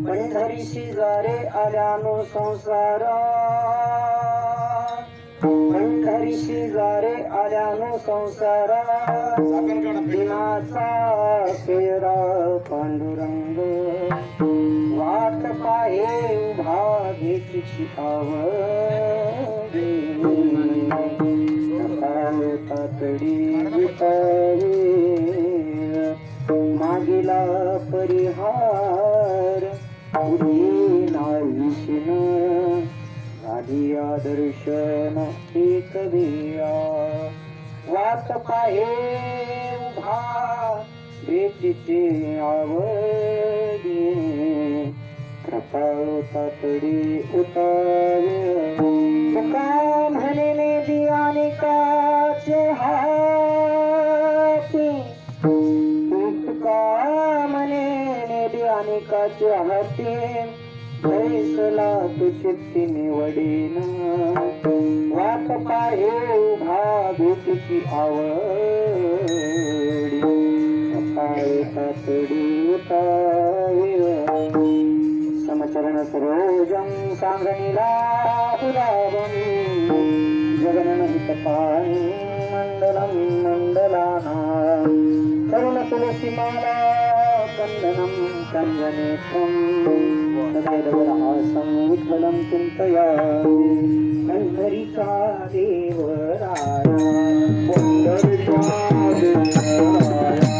पंढरीशी जारे आल्यानो संसारा, पंढरीशी जारे आल्यानो संसारा, दिनाचा पेरा पांडुरंग, वाट पाहे उभा भेटीची आवडी, तातडी विटावे मागिला परिहार, पुढे नाविषण झाली दर्शन एक दिया, वाट पाहे उभा भेटीची आवडी, कृपाळ तातडी उतावे, तुका म्हणेने दियाने काचे हाती, तुका म्हणेने दियाने काचे हाती, फैसला तू चित्ती निवडीन, वाट पाहे उभा भेटीची आवडी, सकाळ तातडी उतावे, समचरण सरोजं सांगणीला उदावं, जगन्नहितपाणि मण्डलं मण्डलानां, करुण तुलसीमाला कन्दनं कञ्जनेत्रं, सदैवरहासं विठ्ठलं चिन्तयामि, पंढरीचा देवराया, पंढरीचा देवराया,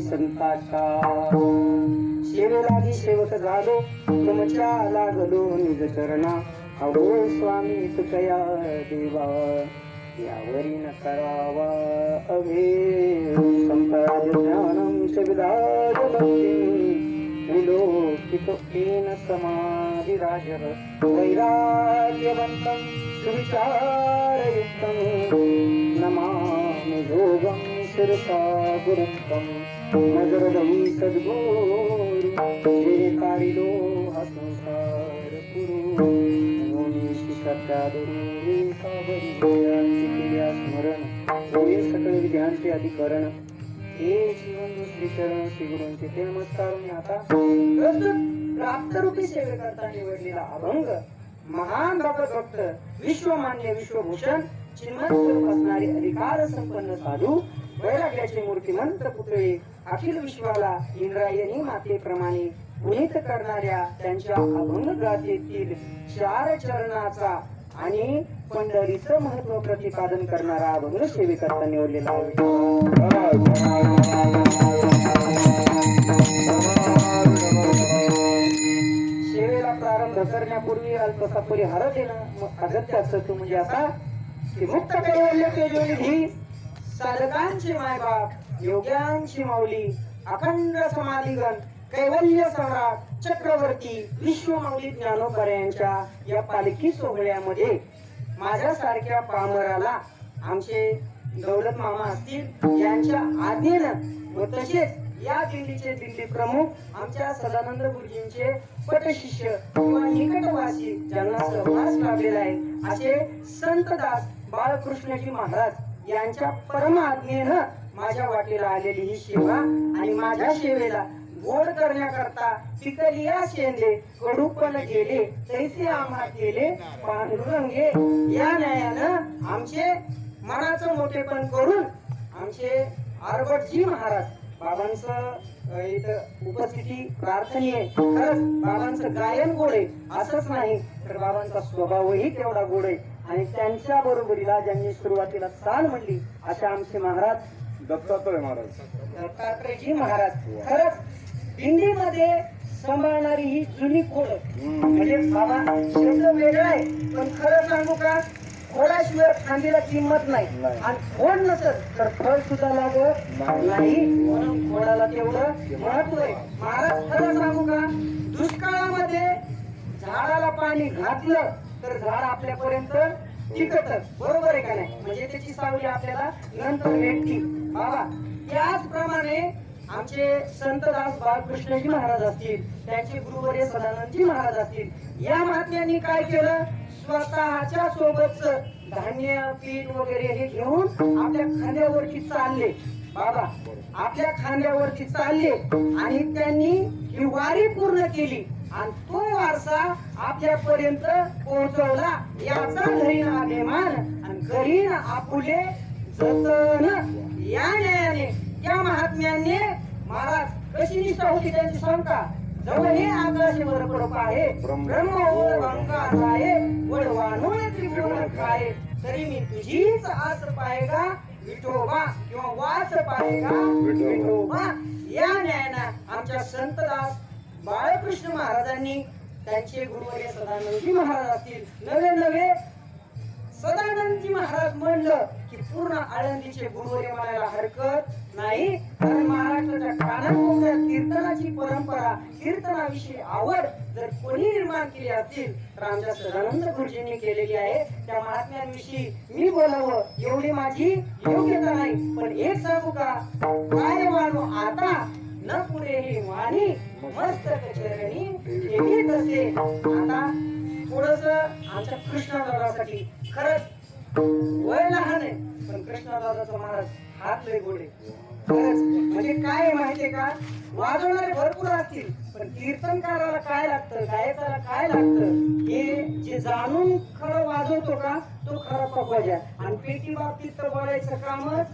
संताच्या सेवेलागी सेवक झालो तुमच्या लागलो निज चरणा अहो स्वामी तुकया देवा यावरी न करावा अभे संपाद ज्ञानम विदाय भक्ती विलोकितो येन समाधिराजः वैराग्यवन्तं सुविचारयुक्तं नमामि योगं शिरसा गुरुं नजरदं सद्गुरु जे कारिलो हा संसार पुरु नोनीशी सत्यादुरी सावरी केल्या स्मरण होय सकळ विद्यांचे अधिकरण हे जीवन दुसरी चरण श्री गुरूंचे ते नमस्कार मी आता प्राप्त रूपी सेवेकरता निवडलेला अभंग महान भक्त विश्वमान्य विश्वभूषण चिन्मय स्वरूप असणारे अधिकार संपन्न साधू वैराग्याचे मूर्तिमंत पुतळे अखिल विश्वाला इंद्रायणी मातेप्रमाणे पुनीत करणाऱ्या त्यांच्या अभंग गाथेतील 4 चरणाचा आणि पंढरीचं महत्व प्रतिपादन करणारा अभंग सेवेकरता निवडलेला सेवेला प्रारंभ करण्यापूर्वी अल्पसा परिहार देणं अगत्याचं तो म्हणजे असा की मुक्त कैवल्य तेजोनिधी साधकांची मायबाप योग्यांची माऊली अखंड समाधिगण कैवल्य सम्राट चक्रवर्ती विश्वमाऊली ज्ञानोबा यांच्या या पालखी सोहळ्यामध्ये माझ्यासारख्या पामराला आमचे दौलत मामा असतील यांच्या आज्ञेनं व तसेच या दिल्लीचे दिल्ली प्रमुख आमच्या सदानंद गुरुजींचे पटशिष्य किंवा निकटवासी ज्यांना सहवास लाभलेला आहे असे संतदास बाळकृष्णजी महाराज यांच्या परम आज्ञेनं माझ्या वाटेला आलेली ही सेवा आणि माझ्या सेवेला गोड करण्याकरता पिकलिया शेंदे कडूपण गेले तैसे आम्हा केले पांडुरंगे या न्यायानं आमचे मनाचं मोठेपण करून आमचे आरबटजी महाराज बाबांचं इथं उपस्थिती प्रार्थनीय खरंच बाबांचं गायन गोड आहे असंच नाही तर बाबांचा स्वभावही तेवढा गोड आहे आणि त्यांच्या बरोबरीला ज्यांनी सुरुवातीला चाल म्हणली अशा आमचे महाराज दत्तात्रयजी महाराज खरंच दिंडीमध्ये सांभाळणारी ही जुनी खोड म्हणजे बाबा शब्द वेगळा आहे पण खरं सांगू का खोडाशिवाय खांदीला किंमत नाही आणि खोड नसत तर फळ सुद्धा लागत नाही म्हणून खोडाला तेवढं महत्व आहे महाराज खरं सांगू का दुष्काळामध्ये झाडाला पाणी घातलं तर झाड आपल्यापर्यंत टिकत बरोबर आहे का नाही म्हणजे त्याची सावली आपल्याला नंतर भेटली बाबा त्याचप्रमाणे आमचे संतदास बाळकृष्णजी महाराज असतील त्यांचे गुरुवर्य सदानंदजी महाराज असतील या महात्म्यांनी काय केलं स्वतःच्या सोबतच धान्य पीठ वगैरे हे घेऊन आपल्या खांद्यावरती चालले बाबा आपल्या खांद्यावरती चालले आणि त्यांनी ही वारी पूर्ण केली आणि तो वारसा आपल्यापर्यंत पोहोचवला याचा घरीन अभिमान आणि घरीन आपुले जतन या न्यायाने त्या महात्म्याने महाराज कशी निष्ठा होती त्यांची सांगता जवळ हे आकाशावर कृपा आहे ब्रह्म ओंकार आहे वडवानो त्रिभुवन काय तरी मी तुझीच आस पाहेगा विठोबा किंवा वास पाहेगा विठोबा या न्यायानं आमच्या संतदास बाळकृष्ण महाराजांनी त्यांचे गुरुवर्य सदानंदजी महाराज असतील नवे सदानंदजी महाराज म्हणलं की पूर्ण आळंदीचे गुरुवर्य म्हणायला हरकत नाही कारण महाराष्ट्राच्या कानाकोपऱ्यात कीर्तनाची परंपरा कीर्तनाविषयी आवड जर कोणी निर्माण केली असतील तर आमच्या सदानंद गुरुजींनी केलेली आहे त्या महात्म्यांविषयी मी बोलावं एवढी माझी योग्यता नाही पण एक सांगू का काय वाणू आता न पुढे ही वाणी मस्तक चरणी ठेवी तसे आता थोडस आमच्या कृष्णदादासाठी खरंच वय लहान आहे पण कृष्णदादाचा महाराज हात लय गोड आहे खरंच म्हणजे काय आहे माहितीये का वाजवणारे भरपूर असतील पण कीर्तनकाराला काय लागतं गायकाला काय लागतं हे जे जाणून खरं वाजवतो का तो खरा पकवाजा आणि पेटी बाबतीत तर बोलायचं कामच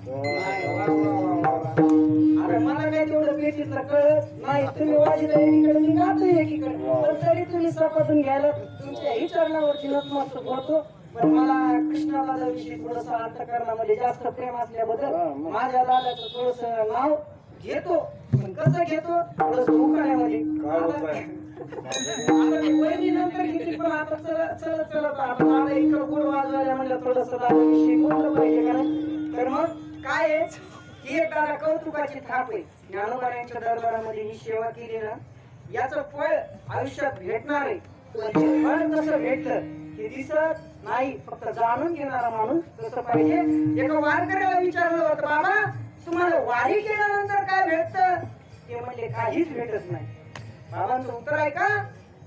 आता मला काय तेवढं पेटीतलं कळत नाही तुम्ही वाजलं एकीकडे मी गातो एकीकडे पण तरी तुम्ही स्वतःतून घ्यायला तुमच्याही चरणावरती नतमस्तक होतो पण मला कृष्णादादाविषयी थोडस अंतकरणामध्ये जास्त प्रेम असल्याबद्दल माझ्या दादाचं थोडस नाव घेतो पण कसं घेतो थोडं उखाण्यामध्ये आता ते वहिनी नंतर घेतली पण आता चलत चलत आता दादा इकडं गोड वाजवायला म्हणलं थोडस दादा विषयी बोललं पाहिजे का नाही तर मग काय आहे ही एक दादा कौतुकाची थाप आहे ज्ञानोबाऱ्यांच्या दरबारामध्ये ही सेवा केली ना याचं फळ आयुष्यात भेटणार आहे पण हे फळ कसं भेटलं हे दिसत नाही फक्त जाणून घेणारा माणूस कसं पाहिजे एका वारकऱ्याला विचारलं होतं बाबा तुम्हाला वारी केल्यानंतर काय भेटतं ते म्हणले काहीच भेटत नाही बाबांचं उत्तर आहे का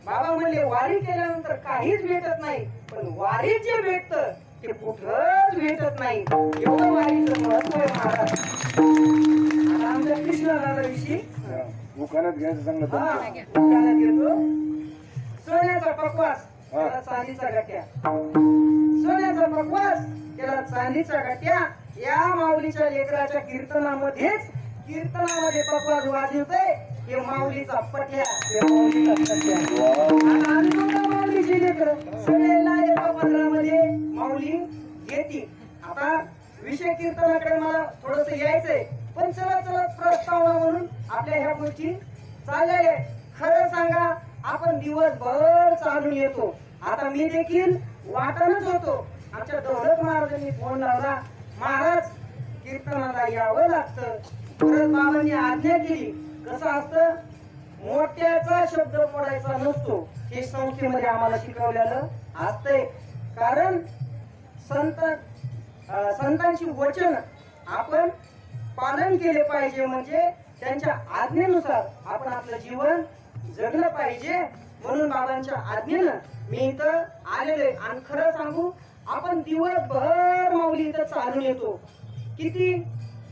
बाबा म्हणले वारी केल्यानंतर काहीच भेटत नाही पण वारी जे भेटतं ते कुठंच भेटत नाही एवढं वारीचं महत्व आहे महाराज आता आमच्या कृष्णदादा विषयी दुकानात घ्यायचं चांगलं दुकानात घेतो सोन्याचा पकवास त्याला चांदीचा गट्ट्या सोन्याचा पकवास त्याला चांदीचा गट्ट्या या माऊलीच्या लेकराच्या कीर्तनामध्येच कीर्तनामध्ये पकवास वाजवतोय हे माऊलीचा पट्या आता आम्ही माऊलीची लेकर सगळ्याला एका पदरामध्ये माऊली घेती आता विषय कीर्तनाकडे मला थोडस यायचंय पण चला चला प्रस्तावना म्हणून आपल्या ह्या गोष्टी चालल्या आहेत खरं सांगा आपण दिवसभर चालून येतो आता मी देखील वाटणच होतो आमच्या दौलत महाराजांनी फोन लावला महाराज कीर्तनाला यावं लागतं परत बाबांनी आज्ञा केली कसं असतं मोठ्याचा शब्द पडायचा नसतो हे संस्थेमध्ये आम्हाला शिकवलेलं असतंय कारण संतांची वचन आपण पालन केले पाहिजे म्हणजे त्यांच्या आज्ञेनुसार आपण आपलं जीवन जगलं पाहिजे म्हणून बाबांच्या आज्ञेनं मी इथं आलेले आणि खरं सांगू आपण दिवसभर माऊली इथं चालून येतो किती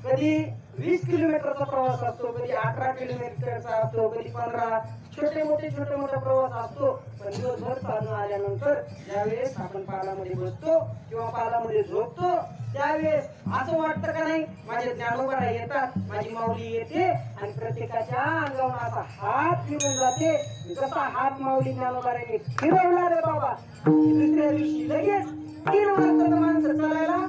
कधी 20 किलोमीटरचा प्रवास असतो कधी 18 किलोमीटरचा असतो कधी 15 छोटे मोठे प्रवास असतो पण दिवसभर चालून आल्यानंतर ज्यावेळेस आपण पालामध्ये बसतो किंवा पालामध्ये झोपतो त्यावेळेस असं वाटतं का नाही माझे ज्ञानोबा येतात माझी माऊली येते आणि प्रत्येकाच्या अंगावर असा हात फिरून जाते जसा हात माऊली ज्ञानोबाने फिरवला रे बाबा दुसऱ्या दिवशी लगेच 3 वाजता माणसं चालायला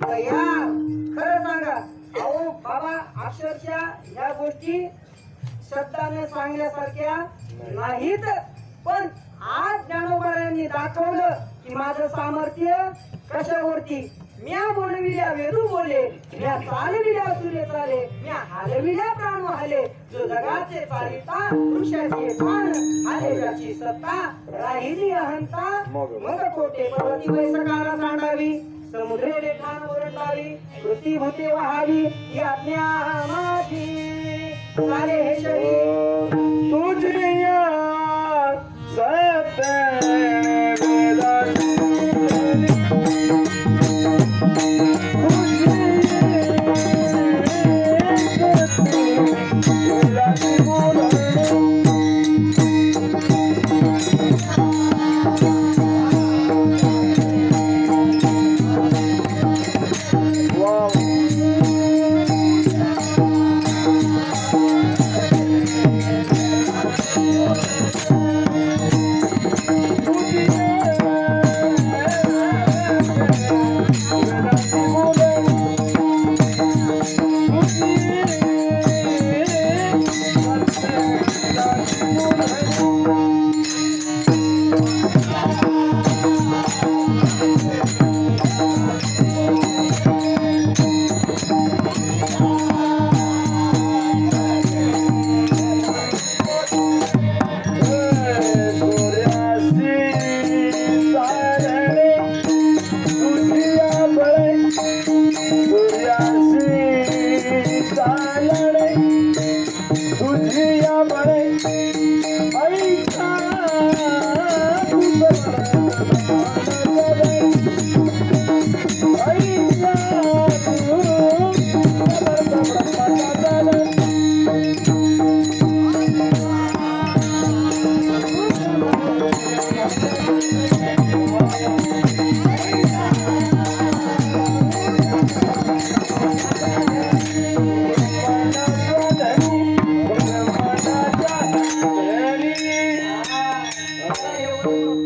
तयार खरं सांगा अहो बाबा अक्षरशः ह्या गोष्टी शब्दाने सांगण्यासारख्या नाहीत पण आज ज्ञानोबारायांनी दाखवलं की माझं सामर्थ्य कशावरती म्या बोलविल्या वेदू बोले म्या चालविल्या सूर्य चाले म्या हलविल्या प्राण हले जो जगाचे चालिता वृक्षाचे पान आले ज्याची सत्ता राहिली अहंता मग कोटे पर्वती वैसकाला सांडावी समुद्रे रेखान ओरंडावी पृथ्वी भूते वहावी ही आज्ञा माझी चाले हे शरीर तुझ्या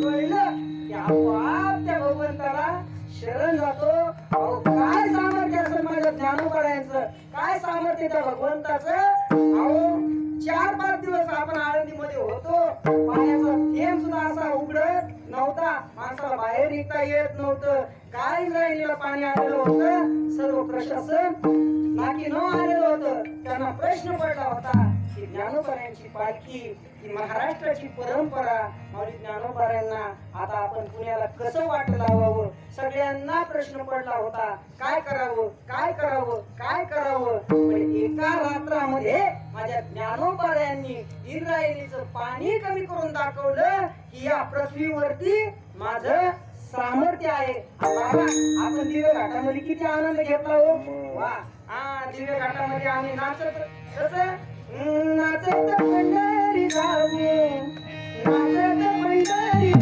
कळलं की आपण माणसाला बाहेर निघता येत नव्हतं. काय इंद्रायणीला पाणी आलेलं होतं. सर्व प्रशासन नाकी न आलेलं होतं. त्यांना प्रश्न पडला होता की ज्ञानोबाऱ्यांची पालखी ही महाराष्ट्राची परंपरा माऊली ज्ञानोबाऱ्यांना आता आपण पुण्याला कसं वाट लावावं. सगळ्यांना प्रश्न पडला होता. काय करावं काय करावं काय करावं. पण एका रात्रामध्ये माझ्या ज्ञानोबाऱ्यांनी इंद्रायणीचं पाणी कमी करून दाखवलं की या पृथ्वीवरती माझं सामर्थ्य आहे. बाबा आपण दिव्य घाटामध्ये किती आनंद घेतला हो. वा हा दिव्य घाटामध्ये आम्ही नाचत कसं नाचत पंढरी जाऊ नाचत पंढरी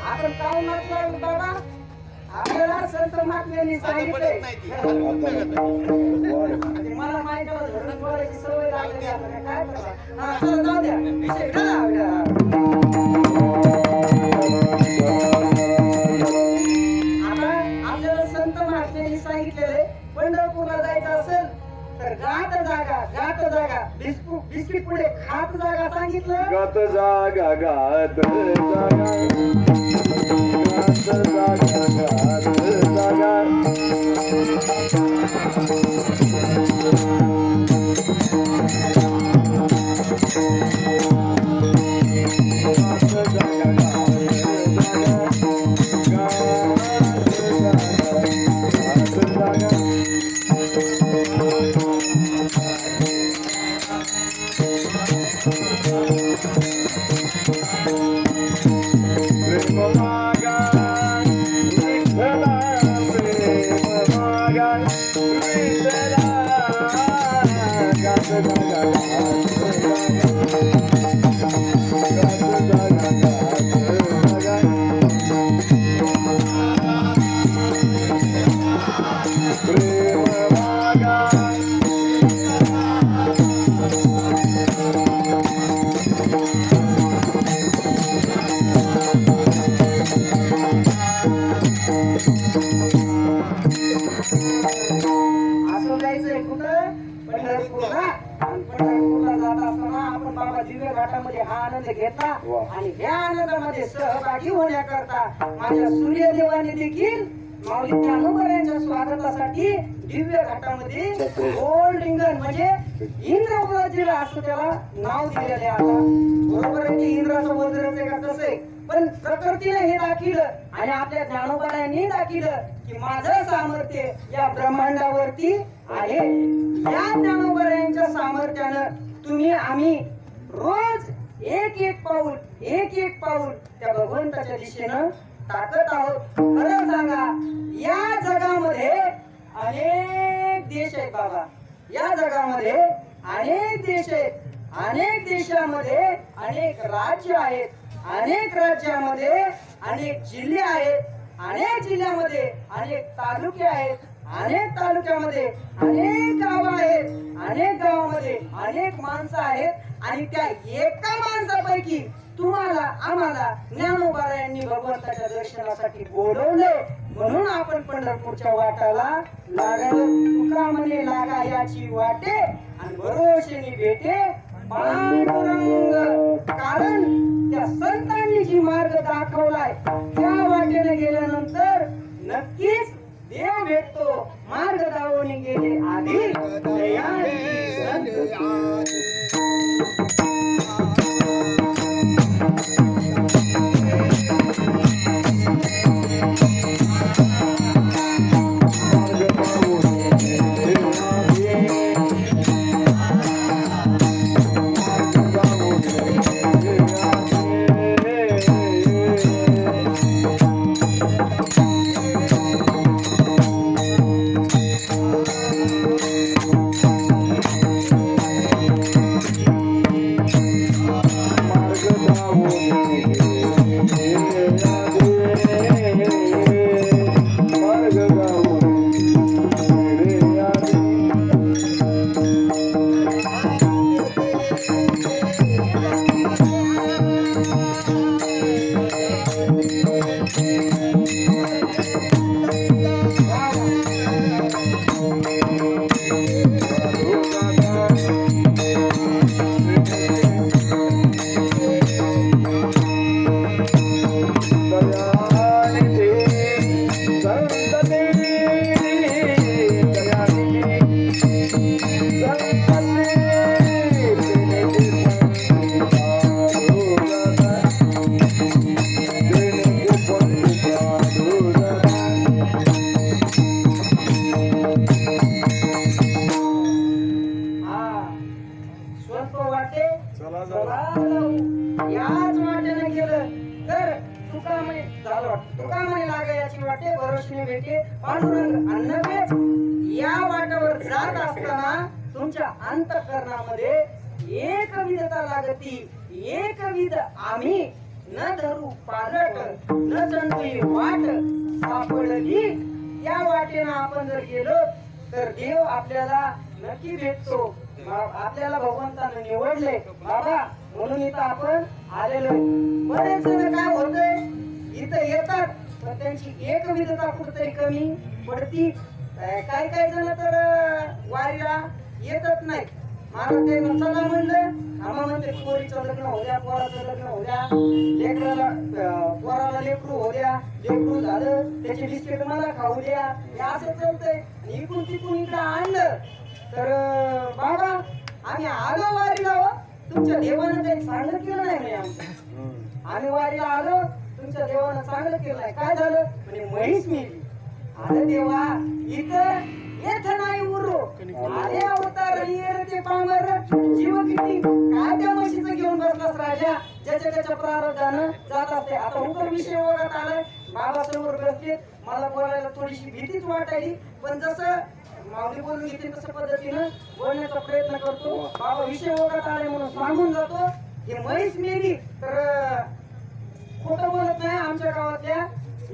आपण काय म्हटलं बाबा आपल्याला संत महात्म्यांनी सांगितलंय. मला माहिती धरून बोलायची सवय लागली आहे. काय करणार. हा चला जाऊ द्या विषय घाला. आता आपल्याला संत महात्म्यांनी सांगितलेले पंढरपूरला जायचं असेल तर गात जागा बिस्किट पुढे खात जागा सांगितलं. गात जागा गात जागा असं जायचंय कुठं पंढरपूरला. आणि पंढरपूरला जात असताना आपण बाबा दिव्य घाटामध्ये हा आनंद घेतला. आणि या आनंदामध्ये सहभागी होण्याकरता माझ्या सूर्यदेवाने देखील माऊली ज्ञानोबाऱ्यांच्या स्वागतासाठी दिव्य घाटामध्ये गोल्ड रिंगण म्हणजे इंद्रवज्र असं त्याला नाव दिलेलं आहे. आता बरोबर आहे की इंद्राचं वज्रच आहे का कसं आहे. पण प्रकृतीने हे दाखिलं आणि आपल्या ज्ञानोबाऱ्यांनी दाखिलं की माझं सामर्थ्य या ब्रह्मांडावरती आहे. या ज्ञानोबाऱ्यांच्या सामर्थ्यानं तुम्ही आम्ही रोज एक एक पाऊल त्या भगवंताच्या दिशेनं टाकत आहोत. खरं सांगा या जगामध्ये अनेक देश आहेत बाबा. या जगामध्ये अनेक देश आहेत. अनेक देशामध्ये अनेक राज्य आहेत. अनेक राज्यामध्ये अनेक जिल्हे आहेत. अनेक जिल्ह्यामध्ये अनेक तालुके आहेत. अनेक तालुक्यामध्ये अनेक गावं आहेत. अनेक गावामध्ये अनेक माणसं आहेत. आणि त्या एका माणसापैकी तुम्हाला आम्हाला ज्ञानोबाऱ्यांनी भगवंताच्या दर्शनासाठी बोलवले. म्हणून आपण पंढरपूरच्या वाटाला लागलो. तुका म्हणे लागा याची वाटे आणि भरोशेने भेटे पांडुरंग. कारण त्या संतांनी जी मार्ग दाखवलाय त्या वाटेने गेल्यानंतर नक्कीच देव भेटतो. मार्ग दावून गेले आधी जागा मला वाटतं तुका म्हणे लागा याची वाटे भरोशने भेटे पांडुरंग अन्नवेच या वाटेवर जात असताना तुमच्या अंतःकरणामध्ये एकविधता लागती एकविध आम्ही न धरू पालट न चंडू वाट सापडली त्या वाटेनं आपण जर गेलो तर देव आपल्याला नक्की भेटतो आपल्याला भगवंतानं निवडले बाबा म्हणून इथं आपण आलेलो बरेच जण काय होतंय इथं येतात पण त्यांची एकविधता कुठतरी कमी पडती काही काही जण तर वारीला येतच नाही महाराज ते चला म्हणलं आम्हा म्हणते पोरीचं लग्न होऊ द्या पोराचं लग्न होऊ द्या लेकराला पोराला लेकरू होऊ द्या लेकरू झालं त्याचे बिस्किट मला खाऊ द्या हे असं चालतंय इकडून तिकडून इकडं आणलं तर बाबा आम्ही आलो वारीला हो तुमच्या देवानं काही चांगलं केलं नाही म्हणे आमचं आम्ही वारीला आलो तुमच्या देवानं चांगलं केलं नाही काय झालं म्हणजे म्हैस मेली अरे देवा इथं येथ नाही उरो अरे अवतार येर ते पामर जीव किती काय त्या म्हशीचं घेऊन बसलास राजा ज्याच्या त्याच्या प्रारब्धानं जात असते आता उपर विषय ओळखत आलाय बाबा समोर बसले मला बोलायला थोडीशी भीतीच वाटायली पण जसं माऊली बोलून घेते तसं पद्धतीनं बोलण्याचा प्रयत्न करतो बाबा विषय ओळखत आले म्हणून सांगून जातो हे म्हैस मेली तर खोटं बोलत नाही आमच्या गावातल्या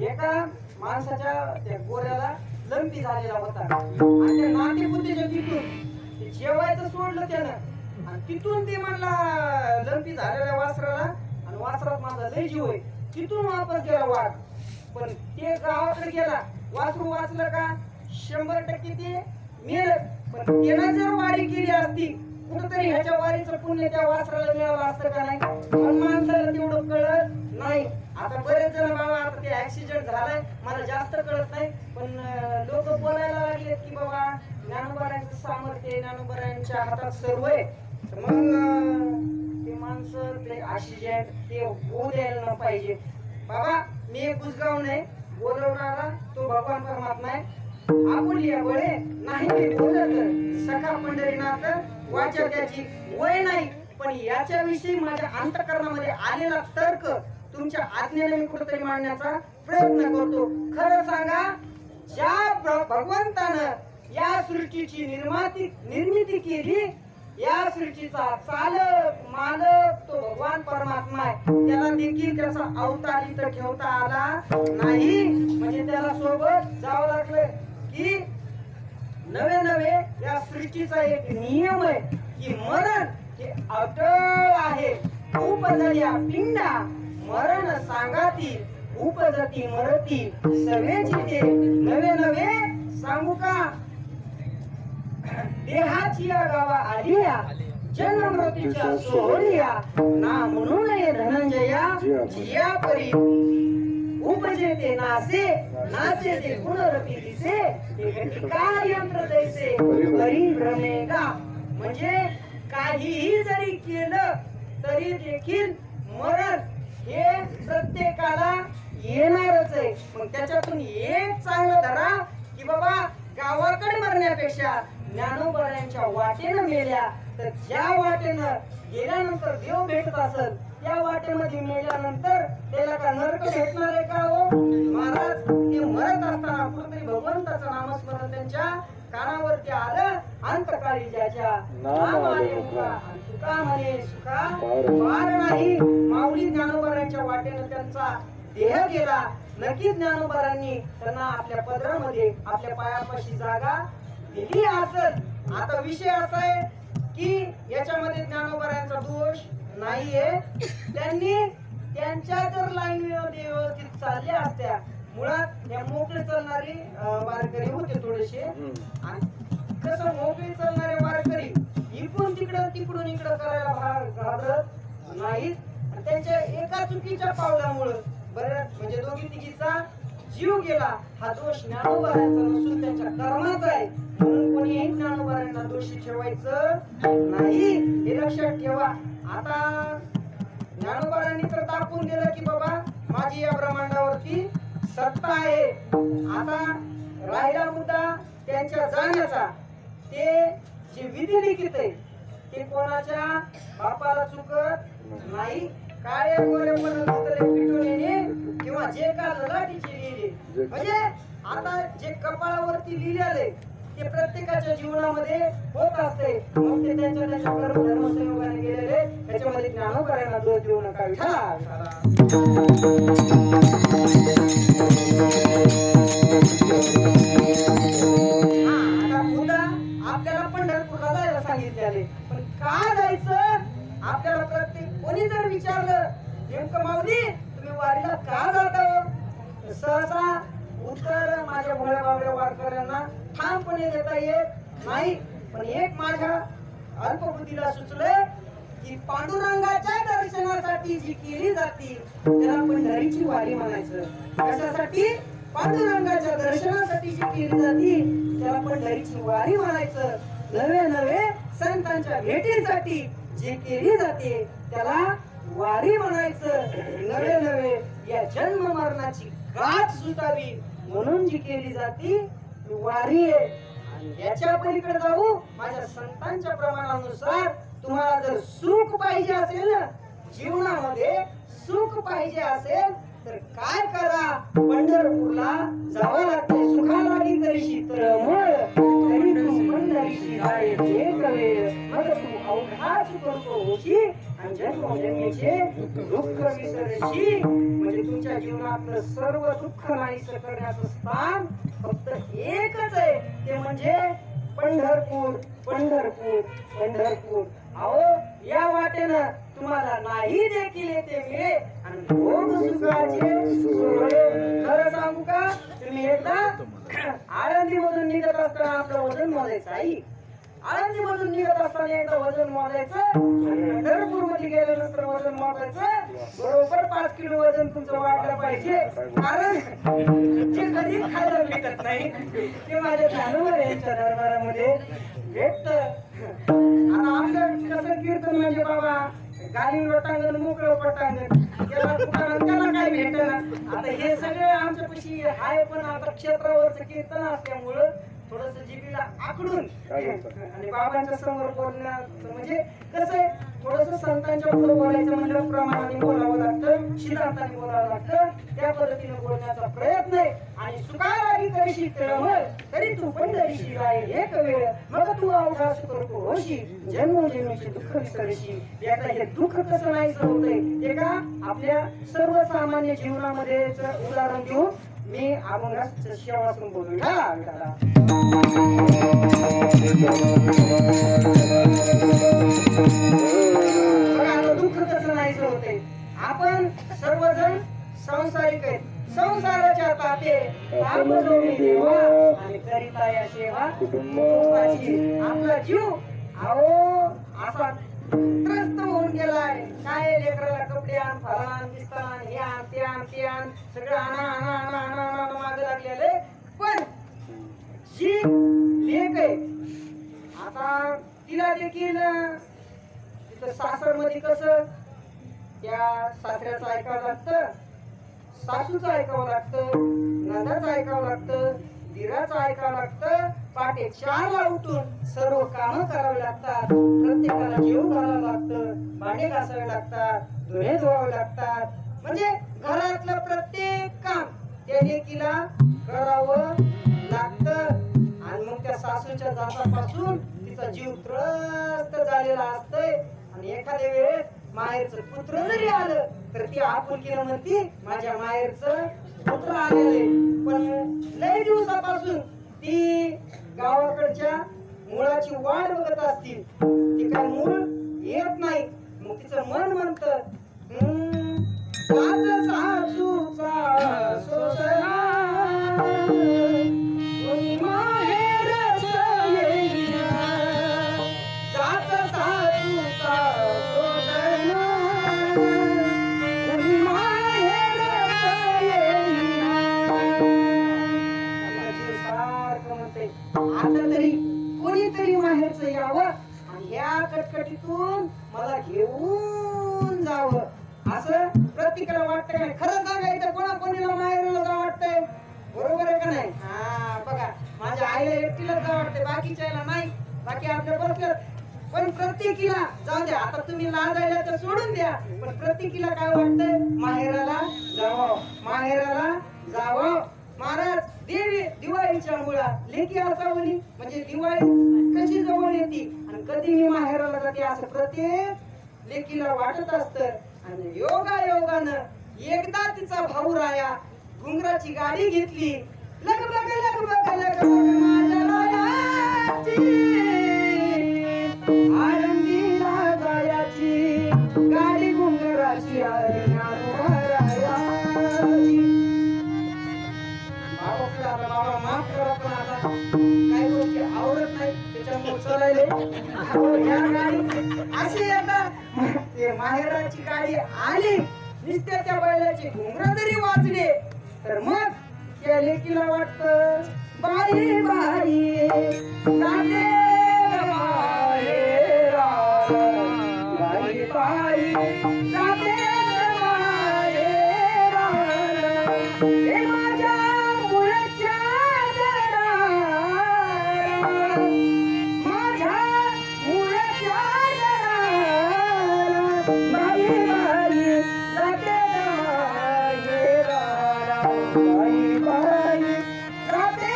एका माणसाच्या त्या गोऱ्याला लंपी झालेला होता आणि त्या नाते बुद्धीच्या तिथून ते जेवायचं सोडलं त्यानं आणि तिथून ते म्हणला लंपी झालेल्या वासराला आणि वासरात माझा लय जीव आहे तिथून वापस गेला वाघ पण ते गावाकडे गेला वासरू वाचलं का 100% ते मेलं पण त्यानं जर वारी केली असती कुठंतरी ह्याच्या वारीचं पुण्य त्या वासराला मिळालं असतं का नाही पण माणसाला तेवढं कळत नाही आता बरेच जण बाबा आता ते ऍक्सिडेंट झालाय मला जास्त कळत नाही पण लोक बोलायला लागलेत की बाबा ज्ञानोबारांचं सामर्थ्य ज्ञानोबारांच्या हातात सर्व आहे तर मग ते माणसं ते ऍक्सिडेंट ते होऊ द्यायला न पाहिजे बाबा मी एक बुजगाव नाही बोलवणारा तो भगवान परमात्मा आहे आपुलिया बळे नाही ते बोलत सखा पंढरीनाथ वाचा त्याची वय नाही पण याच्याविषयी माझ्या अंतःकरणामध्ये आलेला तर्क तुमच्या आज्ञेने मी कुठेतरी मांडण्याचा प्रयत्न करतो खरं सांगा ज्या भगवंतानं या सृष्टीची निर्मिती केली या सृष्टीचा चालक मालक तो भगवान परमात्मा आहे त्याला देखील त्याचा अवतार इथं ठेवता आला नाही म्हणजे त्याला सोबत जावं लागलं की नवे या सृष्टीचा एक नियम आहे की मरण हे अटळ आहे उपजल्या पिंडा मरण सांगाती उपजती मरती सवेची ते नवे सांगू का देहाची या गावा आलिया जन्म मृत्यूच्या सोहळ्या ना म्हणून ये धनंजया जिया परी उपजे ते नासे ते पुनरपी दिसे काय यंत्र दैसे परिभ्रमेगा म्हणजे काहीही जरी केलं तरी देखील मरण हे प्रत्येकाला येणारच आहे मग त्याच्यातून एक चांगलं धरा की बाबा गावाकडे मरण्यापेक्षा ज्ञानोबारांच्या वाटेनं मेल्या तर ज्या वाटेनं गेल्यानंतर देव भेटत असेल त्या वाटेमध्ये मेल्यानंतर त्याला का नरक भेटणार आहे का हो महाराज ते मरत असताना कुठेतरी भगवंताचं नामस्मरण त्यांच्या कानावरती आलं अंतकाळी ज्याच्या नाम आले तुका म्हणे सुखा फार नाही माऊली ज्ञानोबारांच्या वाटेनं त्यांचा देह गेला नक्कीच ज्ञानोबारांनी त्यांना आपल्या पदरामध्ये आपल्या पायापाशी जागा दिली असेल आता विषय असा आहे की याच्यामध्ये ज्ञानोबारांचा दोष नाहीये त्यांनी त्यांच्या जर लाईन व्यवस्थित चालल्या असत्या मुळात या मोकळे चालणारे वारकरी होते थोडेसे आणि कसं मोकळे चालणारे वारकरी इकडून तिकडून इकडं करायला घाबरत नाहीत त्यांच्या एका चुकीच्या पावलामुळे बरं म्हणजे दोघी तिघीचा जीव गेला हा दोष ज्ञानोबारांचा नसून त्यांच्या कर्माचा आहे म्हणून कोणीही ज्ञानोबारांना दोषी ठेवायचं नाही हे लक्षात ठेवा आता ज्ञानोबारांनी तर दाखवून दिलं की बाबा माझी या ब्रह्मांडावरती सत्ता आहे आता राहिला मुद्दा त्यांच्या जाण्याचा ते जे विधी लिखित आहे ते कोणाच्या बापाला चुकत नाही काळे गोरे म्हणत होते पिटोनीने किंवा जे का ललाटीची लिहिली. म्हणजे आता जे कपाळावरती लिहिलेले ते प्रत्येकाच्या जीवनामध्ये होत असते. मग ते त्यांच्या कर्म धर्म संयोगाने गेलेले त्याच्यामध्ये ज्ञानोबरायांना दोष देऊ नका. आता मुद्दा आपल्याला पंढरपूरला जायला सांगितले, पण का जायचं आपल्याला प्रत्येक कोणी जर विचारलं नेमकं माऊली तुम्ही वारीला का जाता, सहसा उत्तर माझ्या भोळ्या बावड्या वारकऱ्यांना ठामपणे देता येत नाही. पण एक माझ्या अल्पबुद्धीला सुचलंय की पांडुरंगाच्या दर्शनासाठी जी केली जाती त्याला पंढरीची वारी म्हणायचं. कशासाठी? पांडुरंगाच्या दर्शनासाठी जी केली जाती त्याला पंढरीची वारी म्हणायचं. नवे नवे संतांच्या भेटीसाठी जी केली जाते त्याला वारी म्हणायचं. नवे नवे या जन्म मरणाची गाठ सुटावी म्हणून जी केली जाती ती वारी आहे. आणि याच्या पलीकडे जाऊ माझ्या संतांच्या प्रमाणानुसार तुम्हाला जर सुख पाहिजे असेल ना, जीवनामध्ये सुख पाहिजे असेल तर काय करा, पंढरपूरला जावं लागते. सुखाला तरीशी तळमळ तरी तू पंढरीशी जाय एक वेळ, मग तू अवघा करतो होशी आणि जन्मजन्मीचे दुःख विसरशी. म्हणजे तुमच्या जीवनातलं सर्व दुःख नाहीसं करण्याचं स्थान फक्त एकच आहे, ते म्हणजे पंढरपूर. पंढरपूर पंढरपूर. अहो या वाटेनं तुम्हाला नाही देखील येते मिळे आणि भोग सुखाचे सोहळे. खरं सांगू का, तुम्ही एकदा आळंदी मधून निघत असताना आपलं वजन मोजायचं. आई आळंदी मधून निघत असताना एकदा वजन मोजायचं, पंढरपूर मध्ये गेल्यानंतर वजन मोजायचं. बरोबर 5 किलो वजन तुमचं वाढलं पाहिजे. कारण जे कधी खायला भेटत नाही ते माझ्या जानवर यांच्या दरबारामध्ये भेटत. आता आपलं कसं कीर्तन म्हणजे बाबा गाडी लोटांगण मोकळं पटांगण, त्याला काय भेटणार. आता हे सगळं आमच्यापाशी आहे, पण आता क्षेत्रावरचं कीर्तन असल्यामुळं थोडस जिबीला आकडून आणि बाबांच्या समोर बोलण्याचं म्हणजे कसं आहे, थोडस संतांच्या पुढे बोलायचं म्हणजे प्रमाणाने बोलावं लागतं, सिद्धांताने बोलावं लागतं. त्या पद्धतीने बोलण्याचा प्रयत्न आहे. आणि सुखाला तरीशी तळमळ तरी तू पंढरीशी जाय एक वेळ, मग तू अवघा करतो होशी जन्मजन्मीचे दुःख विसरशी. एकदा हे दुःख कसं नाही होतंय ते का आपल्या सर्वसामान्य जीवनामध्ये उदाहरण देऊन मी अभंगात सेवासून बोलूया. दुःख कसं नाही होते. आपण सर्वजण संसारिक आहेत. संसाराच्या तापे देवा आणि करिता या सेवा कुटुंबाची. आपला जीव अहो असा त्रस्त होऊन गेलाय. काय लेकराला कपडे आण, फलान दिसतान, हे आण ते आण ते आण सगळं आणा आणा आणा आणा आणा मागे लागलेले. पण जी लेक आहे आता तिला देखील तिथं सासर मध्ये कसं त्या सासऱ्याचं ऐकावं लागतं, सासूचं ऐकावं लागतं, नंदाचं ऐकावं लागतं, दिराचं ऐकावं लागतं. पाटे 4ला उठून सर्व कामं करावी लागतात. प्रत्येकाला जेवण घालावं लागतं, भांडे घासावे लागतात, धुणे धुवावे लागतात. म्हणजे घरातलं प्रत्येक काम त्या लेकीला करावं लागतं. आणि मग त्या सासूच्या जातापासून तिचा जीव त्रस्त झालेला असतोय. आणि एखाद्या वेळेस माहेरचं पुत्र जरी आलं तर ती आपुलकीनं म्हणती माझ्या माहेरचं पुत्र आलेले. पण लय दिवसापासून ती गावाकडच्या मुळाची वाट बघत असतील, ती काय मूळ येत नाही. मग तिचं मन म्हणत सासूचा सोसरा आता तरी कोणीतरी माहेरचं यावं आणि ह्या कटकटीतून मला घेऊन जावं असं प्रत्येकाला वाटतंय. नाही खरं सांगायचं कोणाला माहेरला जा वाटतंय, बरोबर आहे का नाही? हा बघा माझ्या आईला एकटीला जा वाटतंय, बाकीच्याला नाही. बाकी आपल्या बसलं पण प्रत्येकीला जाऊ द्या, आता तुम्ही लाजायला तर सोडून द्या, पण प्रत्येकीला काय वाटतंय, माहेराला जावं, माहेराला जावं. महाराज देवी दिवाळीच्या मुळात लेकी असावली म्हणजे दिवाळी कशी जवळ येते आणि कधी मी माहेराला जाते असं प्रत्येक लेकीला वाटत असतं. आणि योगानं एकदा तिचा भाऊ राया घुंगराची गाडी घेतली, लगबग लगबग लगबग माझ्या रायाची, आळंदीला जायाची गाडी घुंगराची आली नानू रायाची. बाबा माफ करा, पण आता काही गोष्टी आवडत नाही त्याच्यामुळे चलायले या गाडी अशी. आता ते माहेराची गाडी आली, नुसत्या त्या बैलाची घुंगरा जरी वाजले तर मग त्या लेकीला वाटत बाई बाई जाते माहेराला, बाई बाई जाते माहेराला, हे माझ्या मुळच्या दराला, माझ्या मुळच्या दराला, बाई बाई जाते माहेराला, बाई बाई जाते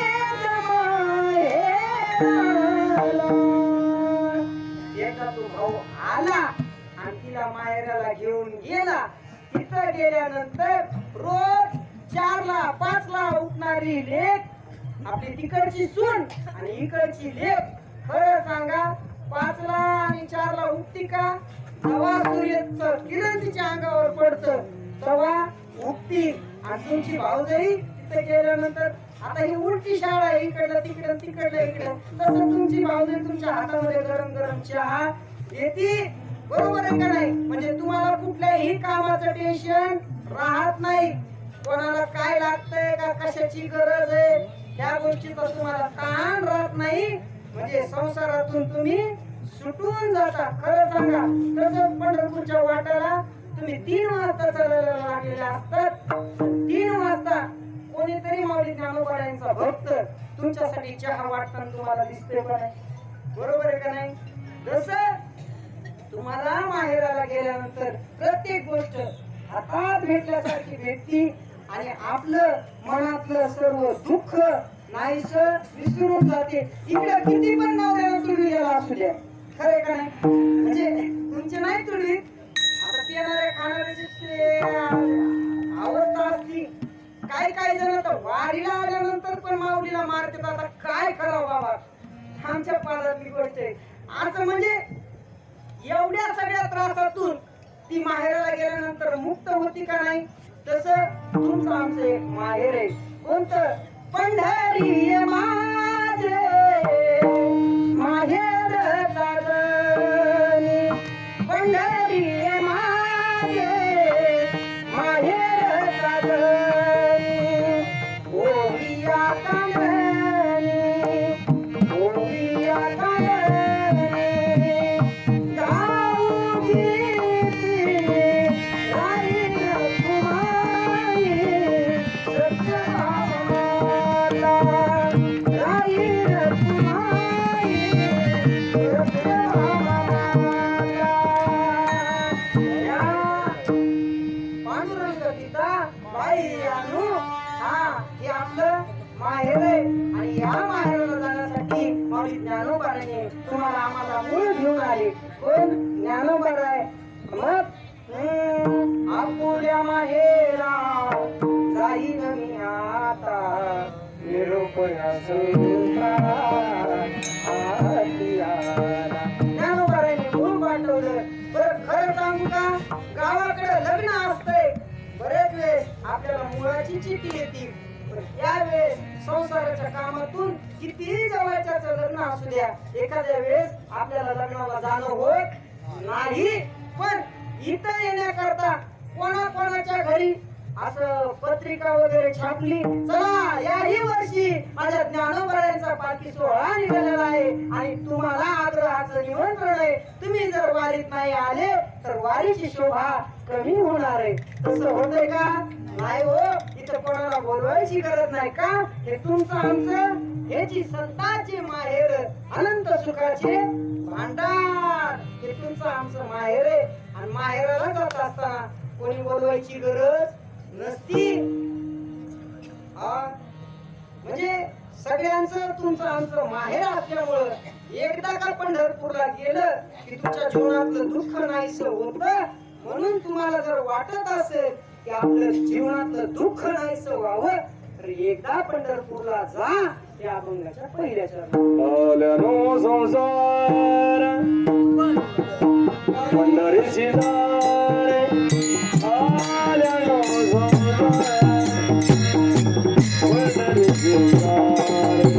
माहेराला. एकदा तो भाऊ आला आणि तिला माहेराला घेऊन गेला. तिथं गेल्यानंतर रोज 4ला 5ला उठणारी लेक आपली तिकडची सून आणि इकडची लेक, खरं सांगा 5ला आणि 4ला उठती का? जेव्हा सूर्याचं किरण तिच्या अंगावर पडतं तेव्हा उठती. आणि तुमची भाऊजाई तिथे गेल्यानंतर, आता ही उलटी शाळा आहे, इकडलं तिकडं तिकडलं इकडं, तसं तुमची भाऊजाई तुमच्या हातामध्ये गरम गरम चहा येते, बरोबर आहे का नाही? म्हणजे तुम्हाला कुठल्याही कामाचं टेन्शन राहत नाही. कोणाला काय लागतंय का, कशाची गरज आहे, त्या गोष्टीचा तुम्हाला ताण राहत नाही. म्हणजे संसारातून तुम्ही सुटून जाता. खरं सांगा, तसंच पंढरपूरच्या वाटाला तुम्ही 3 वाजता चालायला लागलेले असतात. 3 वाजता कोणीतरी माऊली ज्ञानोबायांचा भक्त तुमच्यासाठी चहा वाटताना तुम्हाला दिसते का नाही? बरोबर आहे का नाही? जसं तुम्हाला माहेराला गेल्यानंतर प्रत्येक गोष्ट हातात भेटल्यासारखी भेटती आणि आपलं मनातलं सर्व दुःख नाहीस विसरून जाते. इकडे किती पण नवऱ्याला तुडविलेला असू द्या, खरे का नाही? म्हणजे तुमचे नाही तुडवीत, आता पिणाऱ्या खाणाऱ्याची अवस्था असली. काही जण तर वारीला आल्यानंतर पण माऊलीला मारतात. आता काय करावं बाबा, आमच्या पादातली गोष्ट आहे. असं म्हणजे एवढ्या सगळ्या त्रासातून ती माहेराला गेल्यानंतर मुक्त होती का नाही? तसं तुमचं आमचं एक माहेर आहे. कोणतं? पंढरी माझे माहेर साजनी, पंढरी माझे माहेर साजनी, ओविया कांदणी, ओविया कांदणी, गाऊ गीती राई रखुमाई, सत्यभामा राई रखुमाई, सत्यभामा. पांडुरंग पिता बाई आणू, हा हे आपलं माहेर आहे. आणि या माहेराला जाण्यासाठी माऊली ज्ञानोबाने तुम्हाला आम्हाला मूळ घेऊन आले. कोण? ज्ञानोबाराय. मग आपुल्या माहेरा जाईन मी आता, निरोपया सुखा आलियाला. ज्ञानोबाराने मूळ पाठवलं. बरं खरं सांगू का, गावाकडे लग्न असतंय बरेच वेळेस आपल्याला मुळाची चिठी येते. त्यावेळेस संसाराच्या कामातून कितीही जवळच्याचं लग्न असू द्या, एखाद्या वेळेस आपल्याला लग्नाला जाणं होत नाही. पण इथं येण्याकरता कोणाच्या घरी असं पत्रिका वगैरे छापली, चला याही वर्षी माझ्या ज्ञानोबायांचा पालखी सोहळा निघालेला आहे आणि तुम्हाला आग्रहाचं निमंत्रण आहे. तुम्ही जर वारीत नाही आले तर वारीची शोभा कमी होणार आहे. तसं होतंय का? नाही हो. इथं कोणाला बोलवायची गरज नाही का? हे तुमचं आमचं ह्याची संतांचे माहेर, अनंत सुखाचे भांडार हे तुमचं आमचं माहेर आहे आणि माहेराला जात असताना कोणी बोलवायची गरज नसती. म्हणजे सगळ्यांचं तुमचं आमचं माहेर असल्यामुळं एकदा का पंढरपूरला गेलं की तुमच्या जीवनातलं दुःख नाहीसं होतं. म्हणून तुम्हाला जर वाटत असेल की आपलं जीवनातलं दुःख नाहीसं व्हावं तर एकदा पंढरपूरला जा. त्या अभंगाच्या पहिल्या चरणात आल्यानो संसार पंढरीची दारे आल्यानो संसार पंढरीची दारे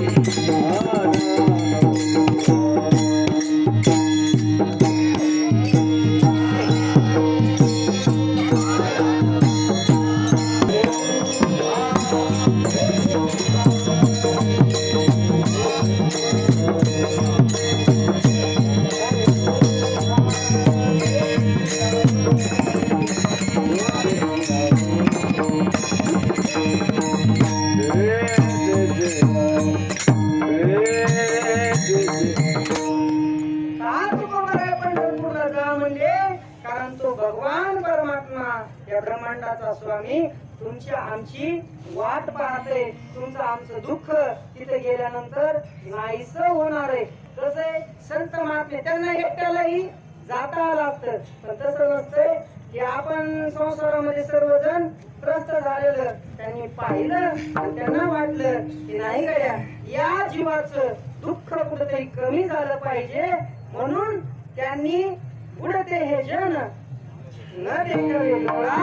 ब्रह्मांडाचा स्वामी तुमची आमची वाट पाहते. तुमचं आमचं दुःख तिथे गेल्यानंतर नाहीस होणार आहे. तसे संत महात्मे त्यांना एकट्यालाही जाता आलं असतं पण तसं नसतंय की आपण संसारामध्ये सर्वजण त्रस्त झालेलं त्यांनी पाहिलं आणि त्यांना वाटलं की नाही गड्या या जीवाचं दुःख कुठेतरी कमी झालं पाहिजे. म्हणून त्यांनी उडते हे जन न देखवे डोळा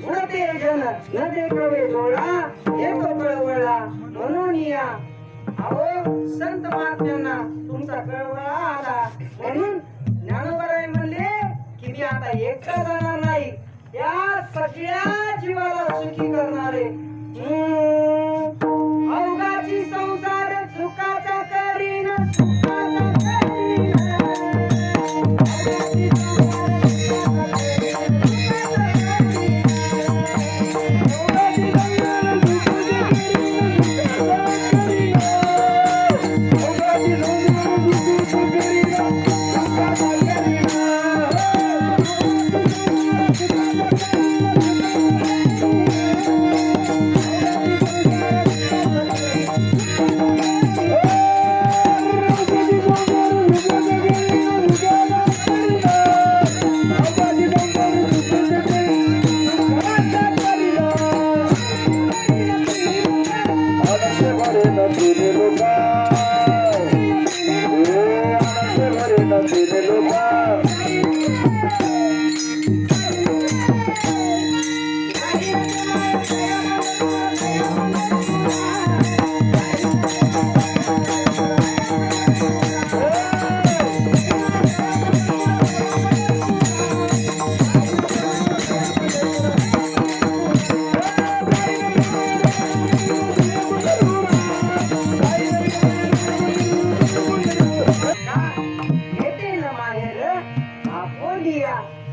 उडते जन न देखवे डोळा येतो कळवळा. म्हणून या अहो संत महात्म्यांना तुमचा कळवळा आला. म्हणून ज्ञानोबराय म्हणले की मी आता एकटा जाणार नाही या सगळ्या जीवाला सुखी करणारे अवघाची संसार सुखाचा करीन सुखाचा करीन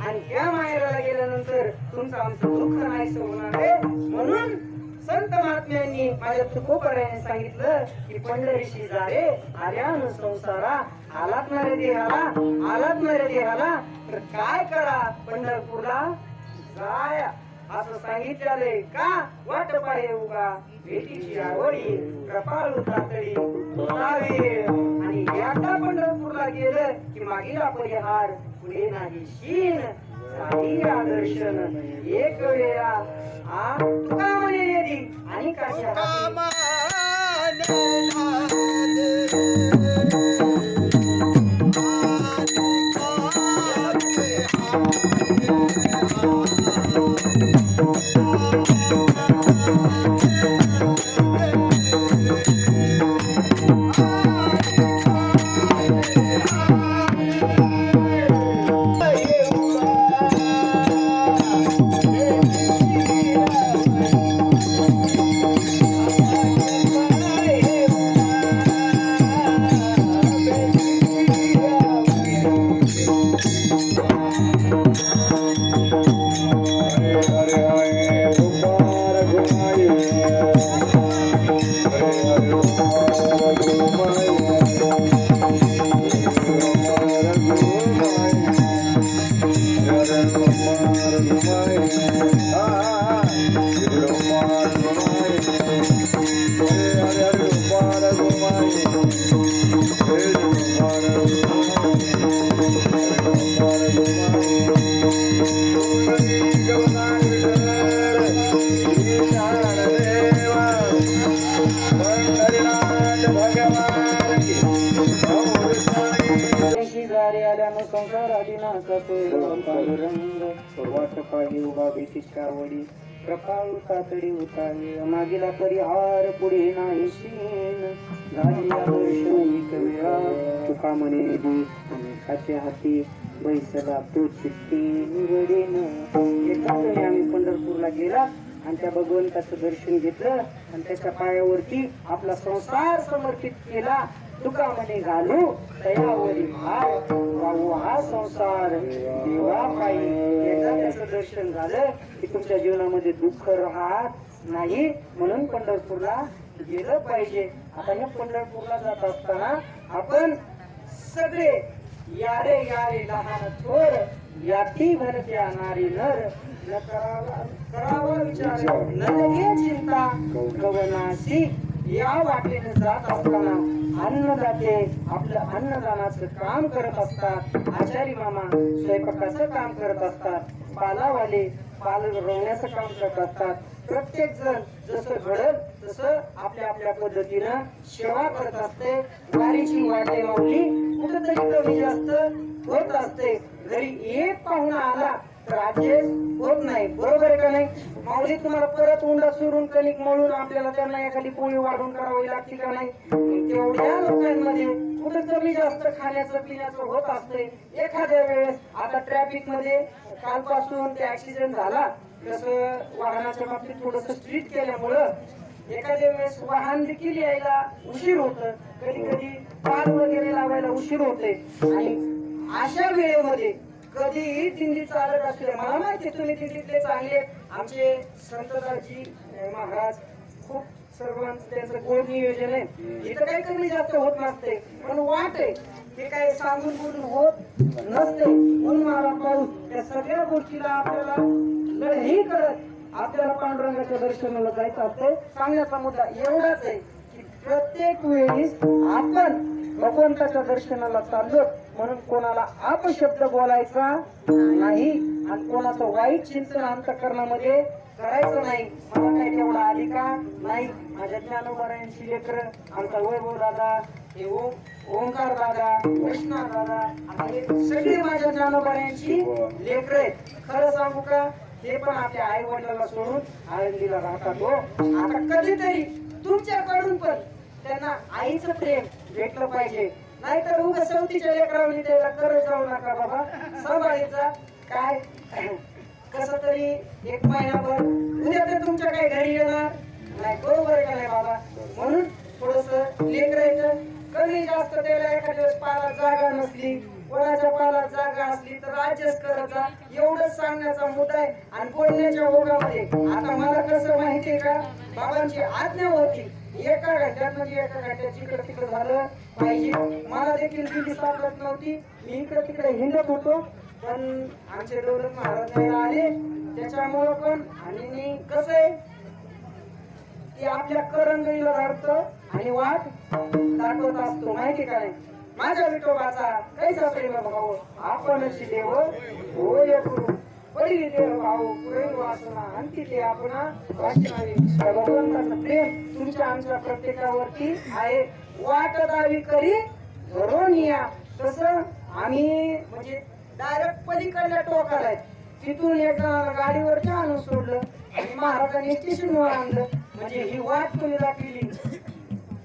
आणि त्या माहेराला गेल्यानंतर तुमचं आमचं दुःख नाहीसं होणार आहे. म्हणून संत महात्म्यांनी माझ्या तुकोबरायाने सांगितलं की पंढरीशी जा रे आल्यान संसारा. आलात ना रे देहाला तर काय करा पंढरपूरला जाया असं सांगितलेलंय का. वाट पाहे उगा भेटीची आवडी कपाळ तातडी आणि एकदा पंढरपूरला गेलं की मागील परिहार पुढे नाही शीन साई आदर्शन एक वेळा तुका म्हणे आणि कशा नाचा पांडुरंग वाट पाही उभा भीतीच्या वडी कृपाळू तातडी उतारे मागीला परिहार पुढे नाही शीन झाली दर्शन एक वेळा तुका म्हणे खाच्या हाती बैसला तो चित्ती निवडीन एकाच आम्ही पंढरपूरला गेला आणि त्या भगवंताचं दर्शन घेतलं आणि त्याच्या पायावरती आपला संसार समर्पित केला तुका म्हणे घालू तयावरी भार वाहू हा संसार देवा पायी एकदा त्याचं दर्शन झालं की तुमच्या जीवनामध्ये दुःख राहत नाही म्हणून पंढरपूरला गेलं पाहिजे. आता या पंढरपूरला जात असताना आपण सगळे यारे यारे लहान थोर याती भरत्या नारी नर न करावा विचार न लगे चिंता गवनासी या वाटेने जात असताना अन्नदाते आपलं अन्नदानाचं काम करत असतात. आचारी मामा स्वयंपाकाचं काम करत असतात. पालावाले पाल रवण्याचं काम करत असतात. प्रत्येक जण जसं घडल तसं आपल्या आपल्या पद्धतीनं सेवा करत असते. वारीची वाटे माऊली कुठेतरी कमी जास्त होत असते. घरी एक पाहुणा आला तर ऍडजस्ट होत नाही. बरोबर आहे का नाही? माऊली तुम्हाला परत उंडा सुरून कणिक मळून आपल्याला त्यांना एखादी पोळी वाढून करावी लागते का नाही? तेवढ्या लोकांमध्ये कुठे कमी जास्त खाण्याचं पिण्याचं होत असते. एखाद्या वेळेस आता ट्रॅफिक मध्ये कालपासून ते ऍक्सिडेंट झाला तसं वाहनाच्या बाबतीत थोडस स्ट्रिक्ट केल्यामुळं एखाद्या वेळेस वाहन देखील यायला उशीर होत. कधी कधी पाल वगैरे लावायला उशीर होते आणि अशा वेळेमध्ये कधीही दिंडी चालत असले मला माहिती तुम्ही दिंडीतले चांगले आमचे संतदाजी महाराज खूप सर्वांचं त्यांचं गोड नियोजन आहे. इथं काही कमी जास्त होत नसते पण वाट आहे ते काय सांगून बोलून होत नसते. ऊन मारा पाऊस त्या सगळ्या गोष्टीला आपल्याला लढही करत आपल्याला पांडुरंगाच्या दर्शनाला जायचं असते. सांगण्याचा मुद्दा एवढाच आहे की प्रत्येक वेळी आपण भगवंताच्या दर्शनाला चाललो म्हणून कोणाला अपशब्द बोलायचा नाही आणि कोणाचं वाईट चिंतन अंतःकरणामध्ये करायचं नाही. मला काही तेवढा आली का नाही. माझ्या ज्ञानोबारायांची लेकर आमचा वैभव दादा हे ओंकार दादा कृष्णा दादा हे सगळे माझ्या ज्ञानोबारायांची लेकर आहेत. खरं सांगू का हे पण आपल्या आई वडिलांना सोडून आळंदीला राहतात. हो आता कधीतरी तुमच्याकडून पण त्यांना आईचं प्रेम भेटलं पाहिजे. नाहीतर उगा सवतीच्या लेकरांनी त्याला करत जाऊ नका बाबा. सांभाळायचा काय कसं तरी एक महिनाभर उद्या तर तुमच्या काही घरी येणार नाही. बरोबर आहे का नाही बाबा? म्हणून थोडस लेकरायचं कमी जास्त त्याला एखाद्या वेळेस पाला जागा नसली कोणाच्या पाला जागा असली तर ऍडजस्ट करायचा एवढंच सांगण्याचा मुद्दा आहे. आणि बोलण्याच्या ओघामध्ये आता मला कसं माहितीये का बाबांची आज्ञा होती एका घंट्यात म्हणजे एका घंट्यात इकडे तिकडे झालं पाहिजे. मला देखील दिल्ली सापडत नव्हती. मी इकडे तिकडे हिंडत होतो पण आमचे दौलत महाराज नाही आले त्याच्यामुळं पण आणि मी कसं आहे की आपल्या करंगळीला धरतो आणि वाट दाखवत असतो. माहिती काय माझ्या विठोबाचा कैसा प्रेम भाऊ आपणच देव होय गुरु पडी देव भाऊ प्रेम वासना अंती ते आपणा वाचनावी. भगवंताचं प्रेम तुमच्या आमच्या प्रत्येकावरती आहे. वाट दावी करी धरून या. तसं आम्ही म्हणजे डायरेक्ट पलीकडल्या टोकाला आहे. तिथून एक जणाला गाडीवरती आणून सोडलं आणि महाराजांनी स्टेशनवर आणलं. म्हणजे ही वाट तुम्ही दाखवली.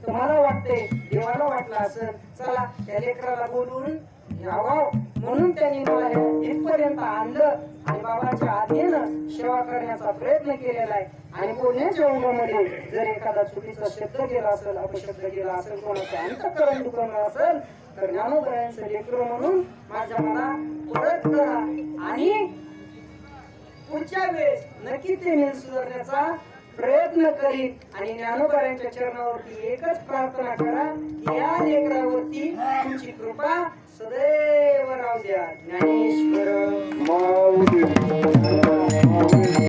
तुम्हाला वाटतंय देवाला वाटलं असं चला त्या लेकराला बोलून यावं म्हणून त्यांनी मला इथपर्यंत आणलं आणि बाबाच्या आधीनं सेवा करण्याचा प्रयत्न केलेला आहे. आणि बोलण्याच्या ओघामध्ये जर एखादा चुकीचा शब्द गेला असेल अपशब्द गेला असेल कोणाचं अंतःकरण दुखवलं असेल तर ज्ञानोबायांचं लेकरं म्हणून माझ्या मला परत करा आणि पुढच्या वेळेस नक्की ते मी सुधारण्याचा प्रयत्न करीन. आणि ज्ञानोबायांच्या चरणावरती एकच प्रार्थना करा की या लेकरावरती तुमची कृपा सदैव राहू द्या. ज्ञानेश्वर माऊली